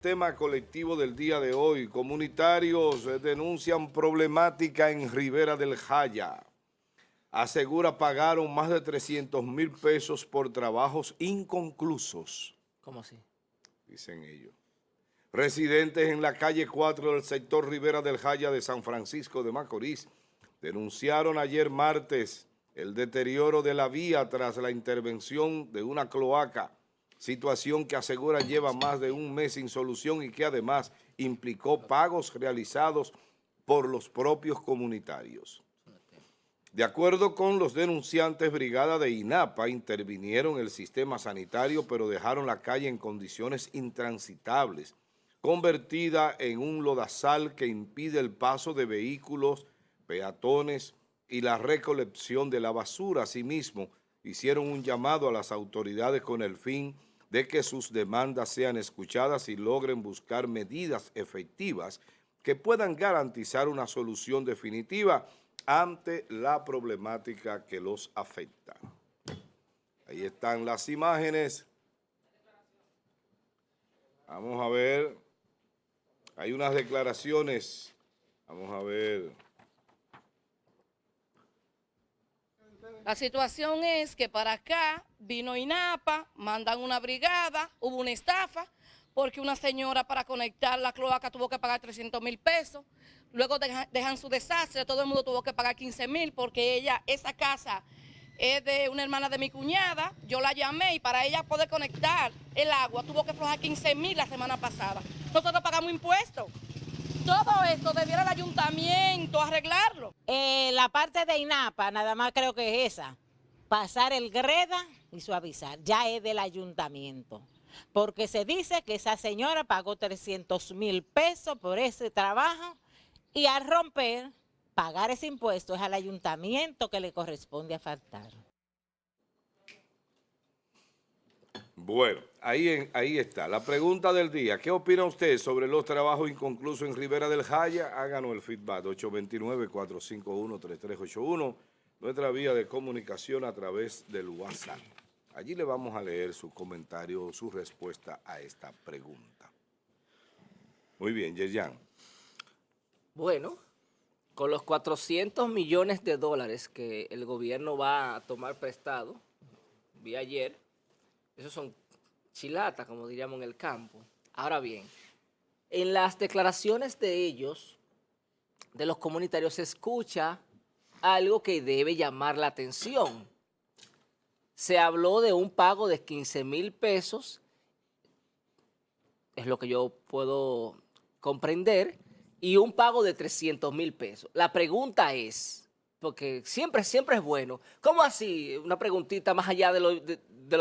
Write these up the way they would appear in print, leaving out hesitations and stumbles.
Tema colectivo del día de hoy. Comunitarios denuncian problemática en Ribera del Jaya. Asegura pagaron más de 300,000 pesos por trabajos inconclusos. ¿Cómo así? Dicen ellos. Residentes en la calle 4 del sector Ribera del Jaya de San Francisco de Macorís denunciaron ayer martes el deterioro de la vía tras la intervención de una cloaca, situación que asegura lleva más de un mes sin solución y que además implicó pagos realizados por los propios comunitarios. De acuerdo con los denunciantes, brigada de INAPA intervinieron en el sistema sanitario, pero dejaron la calle en condiciones intransitables, convertida en un lodazal que impide el paso de vehículos, peatones y la recolección de la basura. Asimismo, hicieron un llamado a las autoridades con el fin de que sus demandas sean escuchadas y logren buscar medidas efectivas que puedan garantizar una solución definitiva ante la problemática que los afecta. Ahí están las imágenes. Vamos a ver. Hay unas declaraciones. Vamos a ver. La situación es que para acá vino INAPA, mandan una brigada, hubo una estafa, porque una señora para conectar la cloaca tuvo que pagar 300,000 pesos, luego dejan su desastre, todo el mundo tuvo que pagar 15,000 porque esa casa es de una hermana de mi cuñada, yo la llamé y para ella poder conectar el agua tuvo que aflojar 15,000 la semana pasada. Nosotros pagamos impuestos. Todo esto debiera el ayuntamiento arreglarlo. La parte de INAPA, nada más creo que es esa, pasar el greda y suavizar, ya es del ayuntamiento, porque se dice que esa señora pagó 300,000 pesos por ese trabajo y al romper, pagar ese impuesto es al ayuntamiento que le corresponde asfaltar. Bueno, ahí está. La pregunta del día, ¿qué opina usted sobre los trabajos inconclusos en Ribera del Jaya? Háganos el feedback, 829-451-3381, nuestra vía de comunicación a través del WhatsApp. Allí le vamos a leer su comentario, su respuesta a esta pregunta. Muy bien, Yerjan. Bueno, con los 400 millones de dólares que el gobierno va a tomar prestado, vi ayer, esos son chilatas, como diríamos en el campo. Ahora bien, en las declaraciones de ellos, de los comunitarios, se escucha algo que debe llamar la atención. Se habló de un pago de 15,000 pesos, es lo que yo puedo comprender, y un pago de 300,000 pesos. La pregunta es, porque siempre es bueno, ¿cómo así? Una preguntita más allá de lo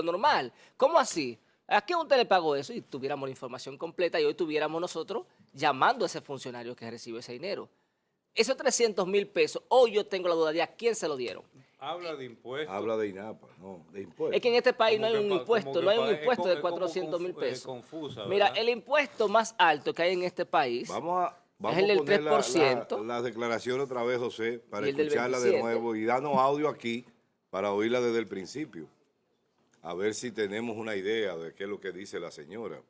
normal. ¿Cómo así? ¿A qué usted le pagó eso? Y tuviéramos la información completa y hoy tuviéramos nosotros llamando a ese funcionario que recibe ese dinero. Esos 300,000 pesos, hoy yo tengo la duda de a quién se lo dieron. Habla de impuestos. Habla de INAPA, no, de impuestos. Es que en este país no hay Como un que impuesto, no hay un impuesto de 400,000 pesos. confusa, Mira, ¿verdad? el impuesto más alto que hay en este país Vamos es el del a poner 3%. las declaraciones otra vez, José, para Y el del escucharla de 27. nuevo y darnos audio aquí para oírla desde el principio. A ver si tenemos una idea de qué es lo que dice la señora.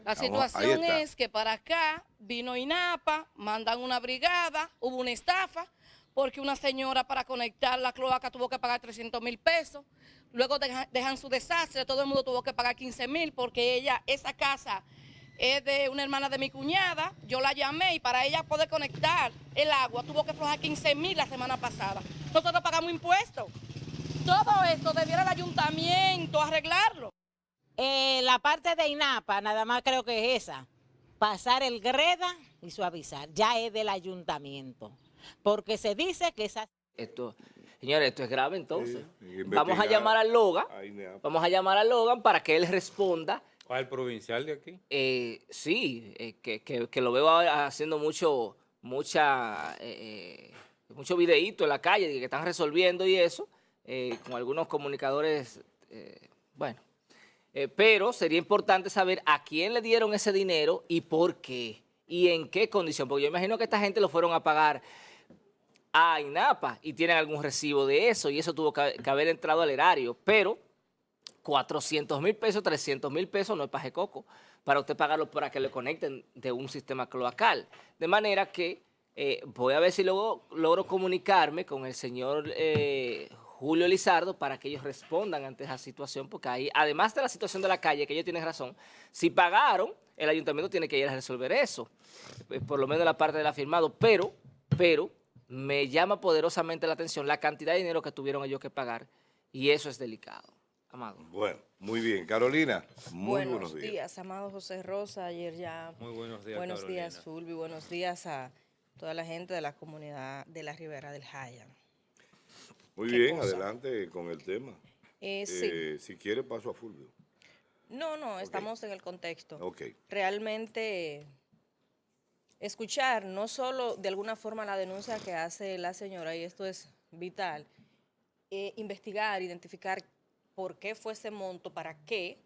La Ahí situación está. es que para acá vino INAPA, mandan una brigada, hubo una estafa, porque una señora para conectar la cloaca tuvo que pagar 300,000 pesos, luego dejan su desastre, todo el mundo tuvo que pagar 15,000 porque esa casa es de una hermana de mi cuñada, yo la llamé y para ella poder conectar el agua tuvo que aflojar 15,000 la semana pasada. Nosotros pagamos impuestos. Todo esto debiera el ayuntamiento arreglarlo. La parte de INAPA, nada más creo que es esa, pasar el greda y suavizar, ya es del ayuntamiento, porque se dice que esa... Señores, esto es grave entonces. Sí, Vamos a investigar llamar al Logan, a INAPA. vamos a llamar al Logan para que él responda. ¿Cuál es el provincial de aquí? Sí, que lo veo haciendo mucho videíto en la calle, que están resolviendo y eso, con algunos comunicadores, bueno. Pero sería importante saber a quién le dieron ese dinero y por qué, y en qué condición, porque yo imagino que esta gente lo fueron a pagar a INAPA y tienen algún recibo de eso, y eso tuvo que haber entrado al erario, pero 400.000 pesos, 300.000 pesos no es paje coco para usted pagarlo para que le conecten de un sistema cloacal. De manera que voy a ver si luego logro comunicarme con el señor Julio Lizardo para que ellos respondan ante esa situación, porque ahí, además de la situación de la calle, que ellos tienen razón, si pagaron, el ayuntamiento tiene que ir a resolver eso, por lo menos la parte del afirmado, pero me llama poderosamente la atención la cantidad de dinero que tuvieron ellos que pagar, y eso es delicado, Amado. Bueno, muy bien. Carolina, muy Buenos buenos días. días, amado José Rosa. Ayer ya. Muy buenos días, Buenos Carolina. días, Fulvio. Buenos días a toda la gente de la comunidad de la Ribera del Jaya. Muy ¿Qué bien, cosa? adelante con el tema. Sí. Si quiere, paso a Fulvio. No, estamos en el contexto. Ok. Realmente escuchar no solo de alguna forma la denuncia que hace la señora, y esto es vital, investigar, identificar por qué fue ese monto, para qué,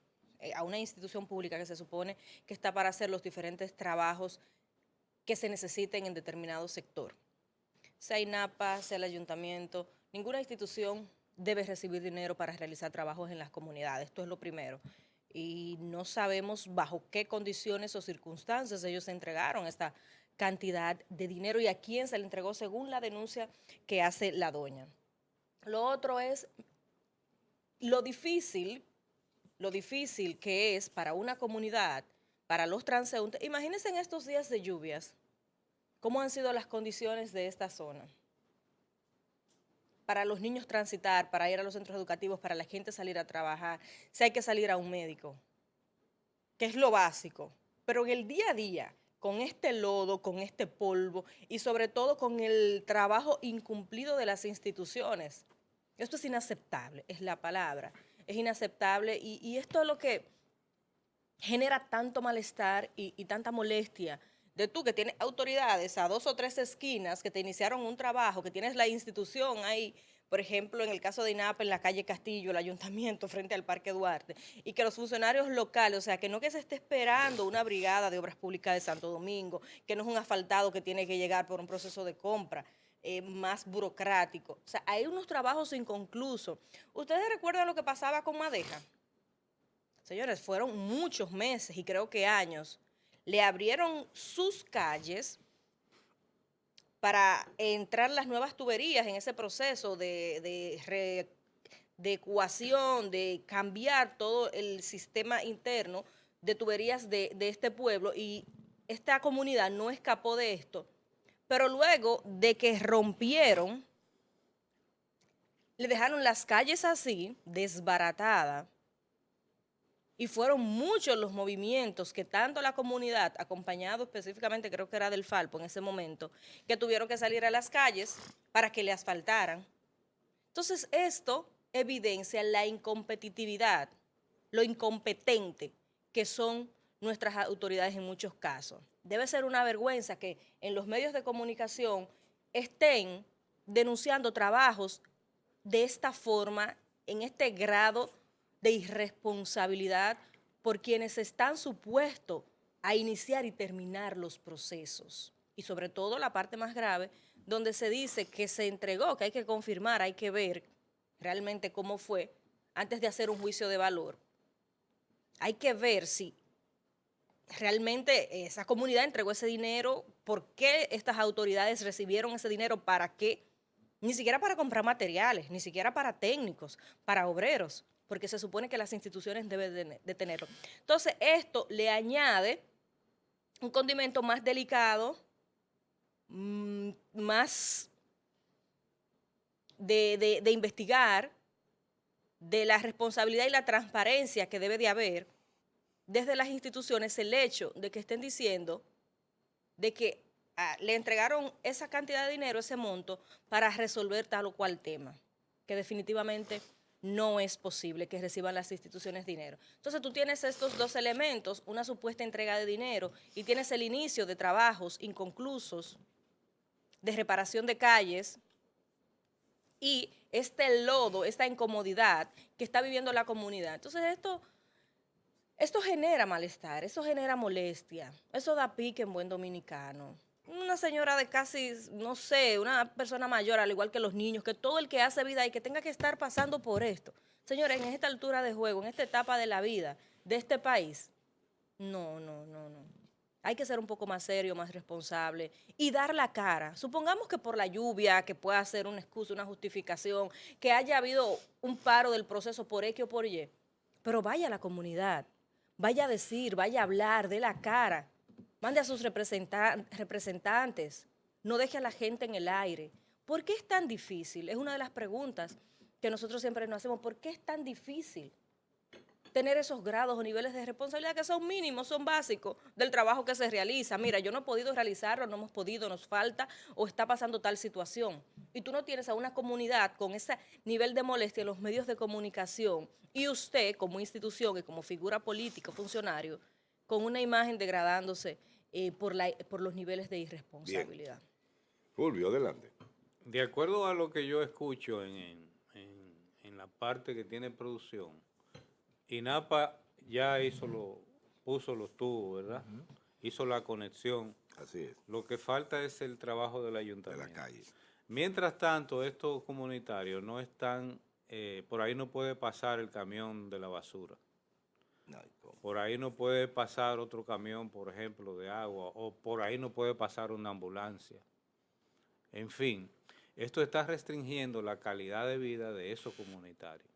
a una institución pública que se supone que está para hacer los diferentes trabajos que se necesiten en determinado sector. Sea INAPA, sea el ayuntamiento, ninguna institución debe recibir dinero para realizar trabajos en las comunidades. Esto es lo primero. Y no sabemos bajo qué condiciones o circunstancias ellos entregaron esta cantidad de dinero y a quién se le entregó según la denuncia que hace la doña. Lo otro es lo difícil que es para una comunidad, para los transeúntes. Imagínense en estos días de lluvias, cómo han sido las condiciones de esta zona. Para los niños transitar, para ir a los centros educativos, para la gente salir a trabajar, si hay que salir a un médico, que es lo básico. Pero en el día a día, con este lodo, con este polvo y sobre todo con el trabajo incumplido de las instituciones, esto es inaceptable, es la palabra. Es inaceptable y esto es lo que genera tanto malestar y tanta molestia de tú que tienes autoridades a 2 o 3 esquinas que te iniciaron un trabajo, que tienes la institución ahí, por ejemplo, en el caso de INAPA, en la calle Castillo, el ayuntamiento frente al Parque Duarte, y que los funcionarios locales, o sea, que no que se esté esperando una brigada de obras públicas de Santo Domingo, que no es un asfaltado que tiene que llegar por un proceso de compra, más burocrático. O sea, hay unos trabajos inconclusos. ¿Ustedes recuerdan lo que pasaba con Madeja? Señores, fueron muchos meses y creo que años. Le abrieron sus calles para entrar las nuevas tuberías en ese proceso de ecuación, de cambiar todo el sistema interno de tuberías de este pueblo, y esta comunidad no escapó de esto. Pero luego de que rompieron, le dejaron las calles así, desbaratadas, y fueron muchos los movimientos que tanto la comunidad, acompañado específicamente creo que era del Falpo en ese momento, que tuvieron que salir a las calles para que le asfaltaran. Entonces esto evidencia la incompetitividad, lo incompetente que son nuestras autoridades en muchos casos. Debe ser una vergüenza que en los medios de comunicación estén denunciando trabajos de esta forma, en este grado de irresponsabilidad por quienes están supuestos a iniciar y terminar los procesos. Y sobre todo la parte más grave, donde se dice que se entregó, que hay que confirmar, hay que ver realmente cómo fue antes de hacer un juicio de valor. Hay que ver si realmente esa comunidad entregó ese dinero, por qué estas autoridades recibieron ese dinero, para qué, ni siquiera para comprar materiales, ni siquiera para técnicos, para obreros, porque se supone que las instituciones deben de tenerlo. Entonces, esto le añade un condimento más delicado, más de investigar, de la responsabilidad y la transparencia que debe de haber desde las instituciones, el hecho de que estén diciendo de que le entregaron esa cantidad de dinero, ese monto, para resolver tal o cual tema, que definitivamente no es posible que reciban las instituciones dinero. Entonces tú tienes estos dos elementos, una supuesta entrega de dinero y tienes el inicio de trabajos inconclusos, de reparación de calles y este lodo, esta incomodidad que está viviendo la comunidad. Entonces esto genera malestar, eso genera molestia, eso da pique en buen dominicano. Una señora de casi, no sé, una persona mayor, al igual que los niños, que todo el que hace vida y que tenga que estar pasando por esto. Señores, en esta altura de juego, en esta etapa de la vida de este país, no. Hay que ser un poco más serio, más responsable y dar la cara. Supongamos que por la lluvia, que pueda ser una excusa, una justificación, que haya habido un paro del proceso por X o por Y, pero vaya a la comunidad, vaya a decir, vaya a hablar, dé la cara, mande a sus representantes, no deje a la gente en el aire. ¿Por qué es tan difícil? Es una de las preguntas que nosotros siempre nos hacemos. ¿Por qué es tan difícil tener esos grados o niveles de responsabilidad que son mínimos, son básicos del trabajo que se realiza? Mira, yo no he podido realizarlo, no hemos podido, nos falta o está pasando tal situación. Y tú no tienes a una comunidad con ese nivel de molestia en los medios de comunicación y usted como institución y como figura política, funcionario, con una imagen degradándose por los niveles de irresponsabilidad. Bien. Fulvio, adelante. De acuerdo a lo que yo escucho en la parte que tiene producción, INAPA ya puso los tubos, ¿verdad? Hizo la conexión. Así es. Lo que falta es el trabajo del De ayuntamiento. la calle. Mientras tanto, estos comunitarios no están, por ahí no puede pasar el camión de la basura. No, ¿cómo? Por ahí no puede pasar otro camión, por ejemplo, de agua, o por ahí no puede pasar una ambulancia. En fin, esto está restringiendo la calidad de vida de esos comunitarios.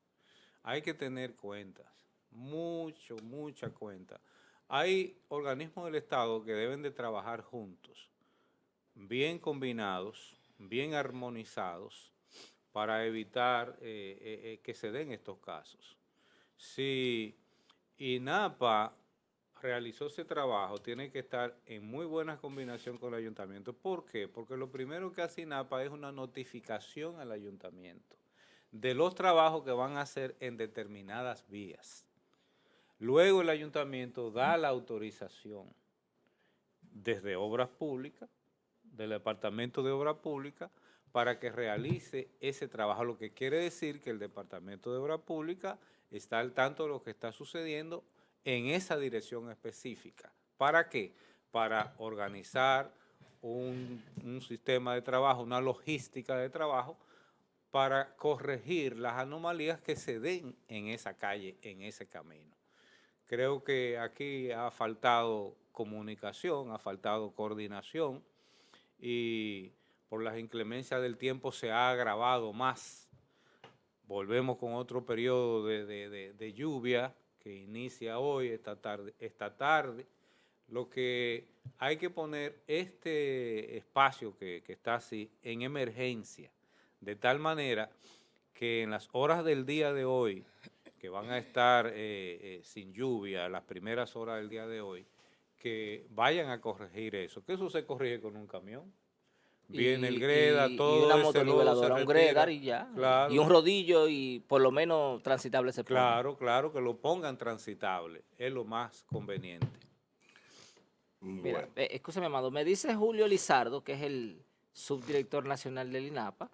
Hay que tener cuentas, mucha cuenta. Hay organismos del Estado que deben de trabajar juntos, bien combinados, bien armonizados, para evitar que se den estos casos. Si INAPA realizó ese trabajo, tiene que estar en muy buena combinación con el ayuntamiento. ¿Por qué? Porque lo primero que hace INAPA es una notificación al ayuntamiento de los trabajos que van a hacer en determinadas vías. Luego el ayuntamiento da la autorización desde Obras Públicas, del Departamento de Obras Públicas, para que realice ese trabajo, lo que quiere decir que el Departamento de Obras Públicas está al tanto de lo que está sucediendo en esa dirección específica. ¿Para qué? Para organizar un sistema de trabajo, una logística de trabajo, para corregir las anomalías que se den en esa calle, en ese camino. Creo que aquí ha faltado comunicación, ha faltado coordinación y por las inclemencias del tiempo se ha agravado más. Volvemos con otro periodo de lluvia que inicia hoy, esta tarde. Lo que hay que poner este espacio que está así en emergencia, de tal manera que en las horas del día de hoy, que van a estar sin lluvia, las primeras horas del día de hoy, que vayan a corregir eso. Que eso se corrige con un camión. Viene el greda, todo y una ese motoniveladora, lodo se un gredar retira. y ya. Claro. Y un rodillo y por lo menos transitable se pone. Claro, que lo pongan transitable. Es lo más conveniente. Mira, Bueno, escúchame, Amado, me dice Julio Lizardo, que es el subdirector nacional del INAPA,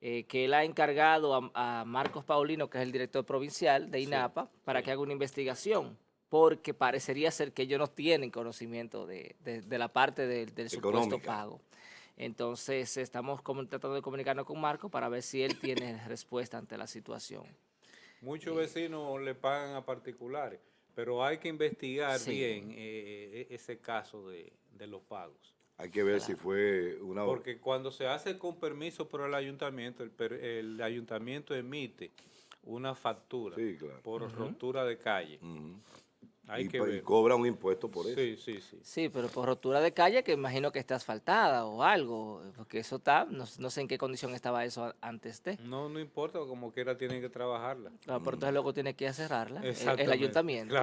que él ha encargado a Marcos Paulino, que es el director provincial de INAPA, para que haga una investigación, porque parecería ser que ellos no tienen conocimiento de la parte del supuesto Económica. pago. Entonces, estamos tratando de comunicarnos con Marcos para ver si él tiene respuesta ante la situación. Muchos vecinos le pagan a particulares, pero hay que investigar Sí. bien ese caso de los pagos. hay que ver si fue una... Porque cuando se hace con permiso por el ayuntamiento, el ayuntamiento emite una factura Sí, claro. por rotura de calle. Ujú. Hay y, que y ver. cobra un impuesto por eso. Sí. Sí, pero por rotura de calle, que imagino que está asfaltada o algo, porque eso está, no sé en qué condición estaba eso antes de. No importa, como quiera tienen que trabajarla. Claro, pero entonces luego tiene que cerrarla, el Exactamente. ayuntamiento.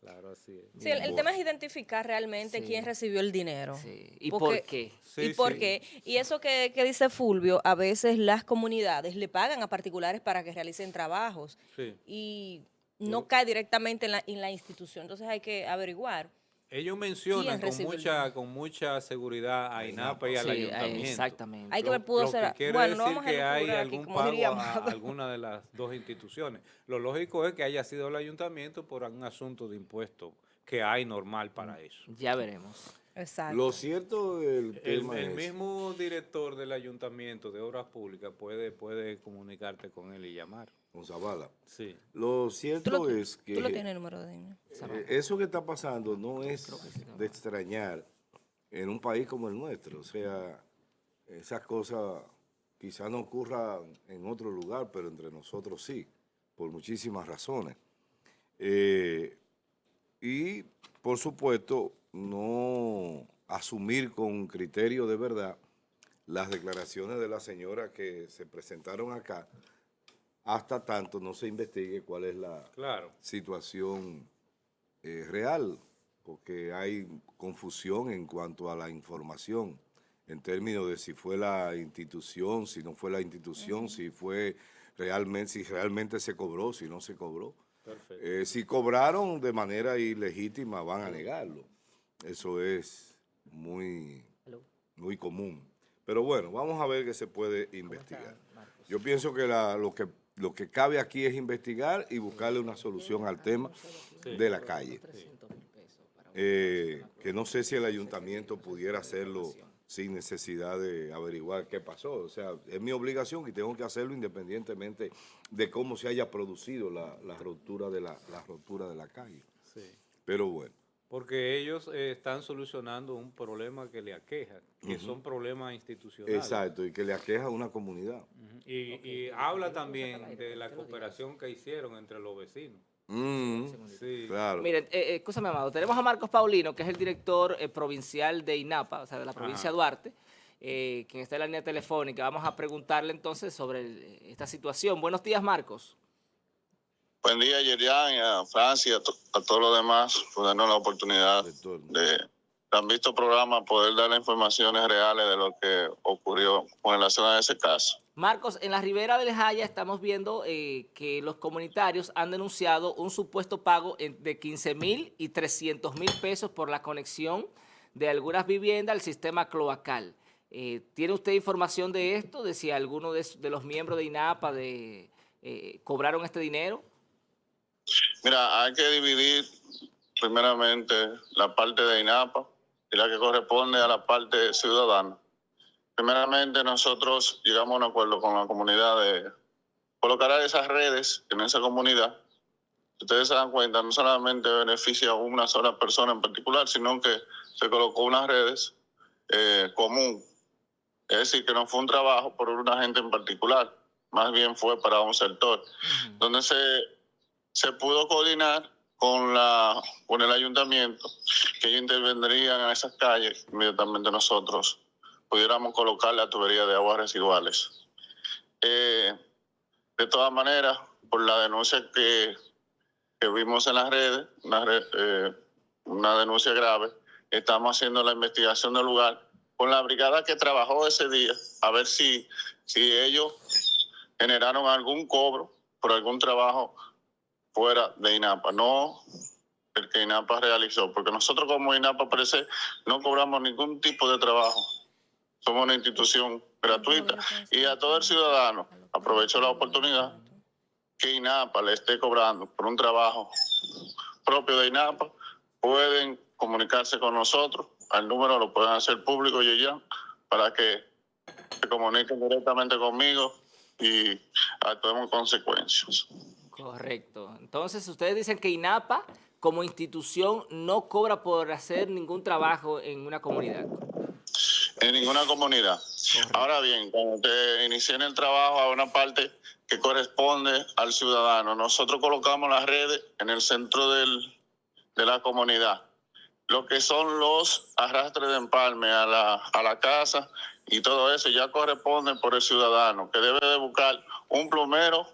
Claro, así es. Sí, el tema es identificar realmente Sí. quién recibió el dinero. Sí. ¿Y Porque- por qué? Sí, ¿Y por sí. qué? Y eso que dice Fulvio, a veces las comunidades le pagan a particulares para que realicen trabajos Sí. y no cae directamente en la institución. Entonces hay que averiguar. Ellos mencionan ¿Quién recibe el con mucha seguridad a INAPA y al Sí, ayuntamiento. exactamente. Hay que ver, pudo Lo ser. que quiere Bueno, no decir vamos a que hay elucubrar aquí, algún como diría pago a Amado. alguna de las dos instituciones. Lo lógico es que haya sido el ayuntamiento por un asunto de impuestos que hay normal para eso. Ya veremos. Exacto. Lo cierto del El tema es... mismo director del ayuntamiento de Obras Públicas puede comunicarte con él y llamar. con Zavala. Sí. Lo cierto es que ¿Tú lo tienes el número de INE? eso que está pasando no es de extrañar en un país como el nuestro. O sea, esas cosas quizás no ocurran en otro lugar, pero entre nosotros sí, por muchísimas razones. Y, por supuesto, no asumir con criterio de verdad las declaraciones de la señora que se presentaron acá, hasta tanto no se investigue cuál es la situación real, porque hay confusión en cuanto a la información, en términos de si fue la institución, si no fue la institución, si realmente se cobró, si no se cobró. Si cobraron de manera ilegítima, van a negarlo. Eso es muy común. Pero bueno, vamos a ver qué se puede investigar. Yo pienso que lo que cabe aquí es investigar y buscarle una solución al tema de la calle. Que no sé si el ayuntamiento pudiera hacerlo sin necesidad de averiguar qué pasó. O sea, es mi obligación y tengo que hacerlo independientemente de cómo se haya producido la ruptura de la calle. Sí. Pero bueno. Porque ellos están solucionando un problema que le aqueja, que son problemas institucionales. Exacto, y que le aqueja a una comunidad. Y habla también de la cooperación que hicieron entre los vecinos. Sí, claro. Miren, escúchame, Amado, tenemos a Marcos Paulino, que es el director provincial de INAPA, o sea, de la provincia de Duarte, quien está en la línea telefónica. Vamos a preguntarle entonces sobre esta situación. Buenos días, Marcos. Buen día, Yerian, y a Francia, a todos los demás, por darnos la oportunidad de han visto programas, poder dar las informaciones reales de lo que ocurrió con relación a ese caso. Marcos, en la Ribera del Jaya estamos viendo que los comunitarios han denunciado un supuesto pago de 15,000 y 300,000 pesos por la conexión de algunas viviendas al sistema cloacal. ¿Tiene usted información de esto, de si alguno de los miembros de INAPA cobraron este dinero? Mira, hay que dividir primeramente la parte de INAPA y la que corresponde a la parte ciudadana. Primeramente nosotros llegamos a un acuerdo con la comunidad de colocar a esas redes en esa comunidad. Si ustedes se dan cuenta, no solamente beneficia a una sola persona en particular, sino que se colocó unas redes común. Es decir, que no fue un trabajo por una gente en particular, más bien fue para un sector, donde se pudo coordinar con el ayuntamiento, que ellos intervendrían en esas calles, inmediatamente nosotros pudiéramos colocar la tubería de aguas residuales. De todas maneras, por la denuncia que vimos en las redes, una denuncia grave, estamos haciendo la investigación del lugar con la brigada que trabajó ese día, a ver si ellos generaron algún cobro por algún trabajo fuera de INAPA, no el que INAPA realizó, porque nosotros como INAPA parece no cobramos ningún tipo de trabajo. Somos una institución gratuita y a todo el ciudadano, aprovecho la oportunidad que INAPA le esté cobrando por un trabajo propio de INAPA, pueden comunicarse con nosotros, al número lo pueden hacer público y ya, para que se comuniquen directamente conmigo y actuemos en consecuencias. Correcto. Entonces, ustedes dicen que INAPA, como institución, no cobra por hacer ningún trabajo en una comunidad. En ninguna comunidad. Correcto. Ahora bien, cuando te inician el trabajo a una parte que corresponde al ciudadano, nosotros colocamos las redes en el centro de la comunidad. Lo que son los arrastres de empalme a la casa y todo eso ya corresponde por el ciudadano, que debe de buscar un plomero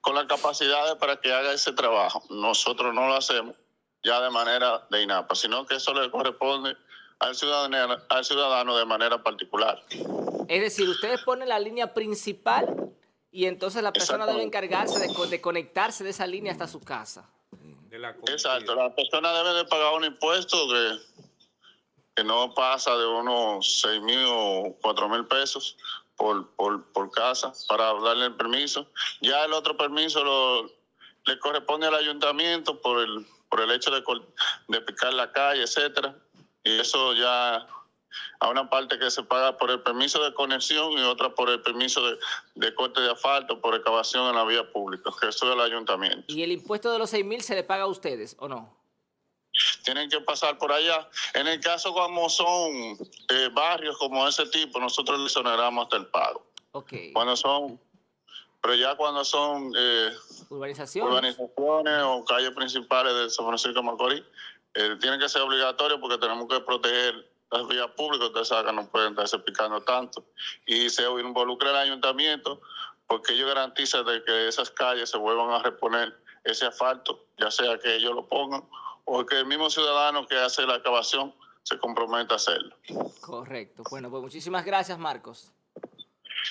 con las capacidades para que haga ese trabajo. Nosotros no lo hacemos ya de manera de INAPA, sino que eso le corresponde al ciudadano de manera particular. Es decir, ustedes ponen la línea principal y entonces la persona debe encargarse de conectarse de esa línea hasta su casa. Exacto, la persona debe de pagar un impuesto que no pasa de unos 6,000 o 4,000 pesos por casa para darle el permiso. Ya el otro permiso le corresponde al ayuntamiento por el hecho de picar la calle, etcétera. Y eso ya a una parte que se paga por el permiso de conexión y otra por el permiso de corte de asfalto, por excavación en la vía pública, que eso es el ayuntamiento. ¿Y el impuesto de los 6.000 se le paga a ustedes o no? Tienen que pasar por allá. En el caso como son barrios como ese tipo, nosotros les exoneramos hasta el pago. Ok. Cuando son, pero ya cuando son Urbanizaciones. o calles principales de San Francisco de Macorís, tienen que ser obligatorios porque tenemos que proteger las vías públicas. Ustedes saben que no pueden estarse picando tanto. Y se involucra el ayuntamiento porque ellos garantizan de que esas calles se vuelvan a reponer ese asfalto, ya sea que ellos lo pongan o que el mismo ciudadano que hace la excavación se comprometa a hacerlo. Correcto. Bueno, pues muchísimas gracias, Marcos.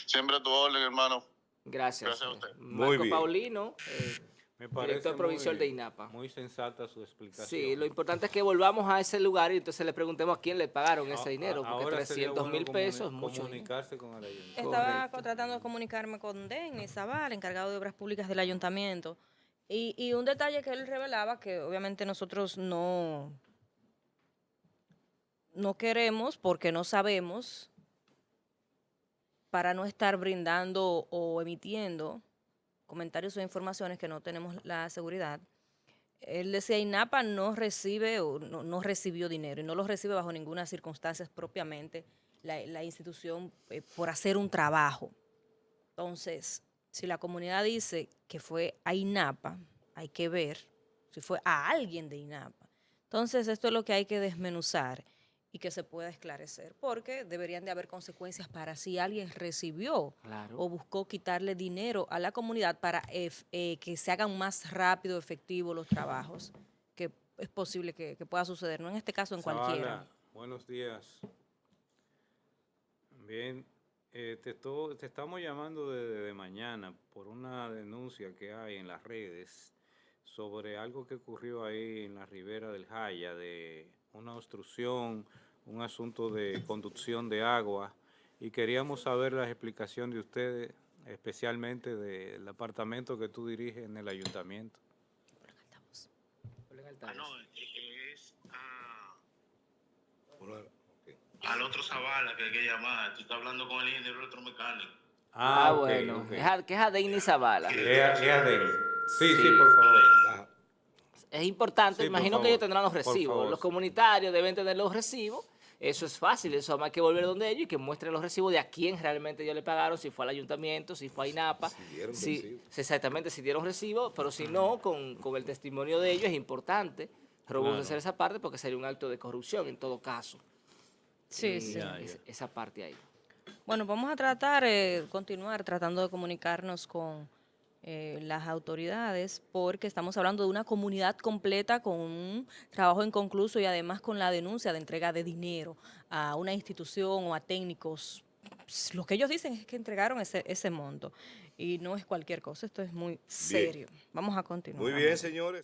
Siempre a tu orden, hermano. Gracias. Gracias a usted. Muy Marco bien. Paulino, Me parece director provincial de INAPA. Muy sensata su explicación. Sí, lo importante es que volvamos a ese lugar y entonces le preguntemos a quién le pagaron ese dinero, porque Ahora sería 300.000 bueno pesos es mucho dinero. comunicarse con el ayuntamiento. Estaba tratando de comunicarme con Denis Zavala, encargado de obras públicas del ayuntamiento. Y un detalle que él revelaba, que obviamente nosotros no queremos porque no sabemos, para no estar brindando o emitiendo comentarios o informaciones que no tenemos la seguridad. Él decía, INAPA no recibe o no recibió dinero y no lo recibe bajo ninguna circunstancia propiamente la institución por hacer un trabajo. Entonces, si la comunidad dice que fue a INAPA, hay que ver si fue a alguien de INAPA. Entonces, esto es lo que hay que desmenuzar y que se pueda esclarecer, porque deberían de haber consecuencias para si alguien recibió o buscó quitarle dinero a la comunidad para que se hagan más rápido, efectivo los trabajos, que es posible que pueda suceder, no en este caso, en Zavala, cualquiera. buenos días. Bien, te estamos llamando desde mañana por una denuncia que hay en las redes sobre algo que ocurrió ahí en la ribera del Jaya, de una obstrucción, un asunto de conducción de agua, y queríamos saber la explicación de ustedes, especialmente del apartamento que tú diriges en el ayuntamiento. Al otro Zavala que hay que llamar. Tú estás hablando con el ingeniero electromecánico. Ah, ok, bueno. ok. Que es a Denis Zavala. Sí, Sí. por favor. Es importante, Sí, por imagino que favor, ellos tendrán los por recibos. favor, Los sí. comunitarios deben tener los recibos. Eso es fácil, eso hay que volver donde ellos y que muestren los recibos de a quién realmente ellos le pagaron, si fue al ayuntamiento, si fue a INAPA. Exactamente, si dieron recibo, pero si no, con el testimonio de ellos es importante robustecer esa parte porque sería un acto de corrupción en todo caso. Sí, sí. Esa parte ahí. Bueno, vamos a continuar tratando de comunicarnos con las autoridades, porque estamos hablando de una comunidad completa con un trabajo inconcluso y además con la denuncia de entrega de dinero a una institución o a técnicos. Lo que ellos dicen es que entregaron ese monto y no es cualquier cosa, esto es muy serio. Vamos a continuar. Muy bien, señores.